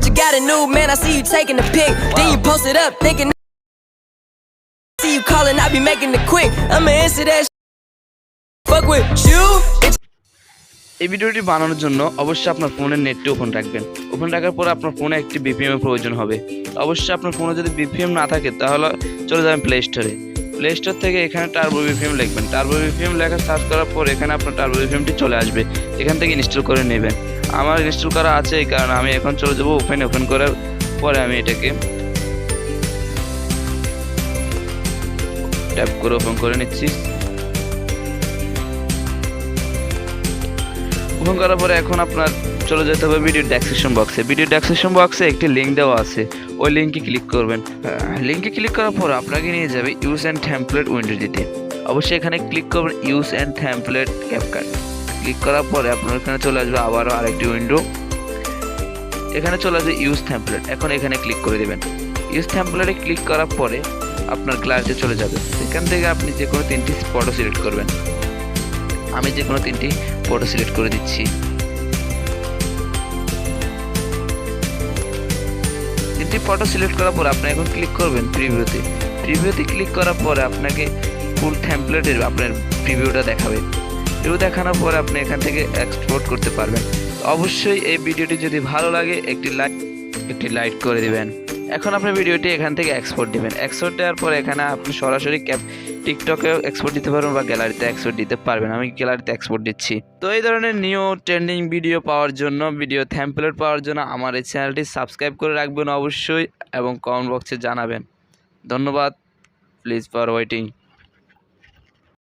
heard you got a new man, I see you taking a pic. Then you post it up, thinking see you calling, I be making it quick. I'ma answer that fuck with you. এই ভিডিওটি বানানোর জন্য অবশ্যই আপনার ফোনের নেটটি open রাখবেন। Open রাখার পর আপনার ফোনে একটি বিপিএম এর প্রয়োজন হবে। অবশ্যই আপনার ফোনে যদি বিপিএম না থাকে তাহলে চলে যাবেন প্লে স্টোরে। প্লে স্টোর থেকে এখানে টার্বো বিপিএম লিখবেন। টার্বো বিপিএম লেখা সার্চ করার পর এখানে আপনার টার্বো বিপিএমটি চলে আসবে। এখান থেকে ইনস্টল করে নেবেন। আমার ইনস্টল করা আছে, এই কারণে আমি এখন চলে যাব ওপেন করার পরে আমি এটাকে ট্যাপ করে ওপেন করে নিচ্ছি। ওপেন করার পরে এখন আপনার চলে যেতে হবে ভিডিও ডেসক্রিপশন বক্সে। ভিডিও ডেসক্রিপশন বক্সে একটি লিঙ্ক দেওয়া আছে, ওই লিঙ্কে ক্লিক করবেন। লিঙ্কে ক্লিক করার পর আপনাকে নিয়ে যাবে ইউজ অ্যান্ড টেমপ্লেট উইন্ডোটিতে। অবশ্যই এখানে ক্লিক করবেন use and template CapCut. Click করার পরে আপনার এখানে চলে আসবে আবারও আরেকটি উইন্ডো। এখানে চলে আসবে ইউজ টেমপ্লেট। এখন এখানে ক্লিক করে দেবেন। ইউজ টেমপ্লেটে ক্লিক করার পরে আপনার গ্যালারিতে চলে যাবে। এখান থেকে আপনি যে কোনো 3টি ফটো সিলেক্ট করবেন। আমি যে কোনো 3টি ফটো সিলেক্ট করে দিচ্ছি। 3টি ফটো সিলেক্ট করার পর আপনি এখন ক্লিক করবেন প্রিভিউতে। প্রিভিউতে ক্লিক করার পরে আপনাকে ফুল টেমপ্লেটের আপনার প্রিভিউটা দেখাবে। প্রিভিউ দেখানোর পরে আপনি এখান থেকে এক্সপোর্ট করতে পারবেন। অবশ্যই এই ভিডিওটি যদি ভালো লাগে একটি লাইক করে দিবেন। এখন আপনি ভিডিওটি এখান থেকে এক্সপোর্ট দিবেন। এক্সপোর্ট দেওয়ার পরে এখানে আপনি সরাসরি টিকটকেও এক্সপোর্ট দিতে পারবেন বা গ্যালারিতে এক্সপোর্ট দিতে পারবেন। আমি গ্যালারিতে এক্সপোর্ট দিচ্ছি। তো এই ধরনের নিউ ট্রেন্ডিং ভিডিও পাওয়ার জন্য, ভিডিও টেমপ্লেট পাওয়ার জন্য আমার এই চ্যানেলটি সাবস্ক্রাইব করে রাখবেন অবশ্যই, এবং কমেন্ট বক্সে জানাবেন। ধন্যবাদ। Please for waiting.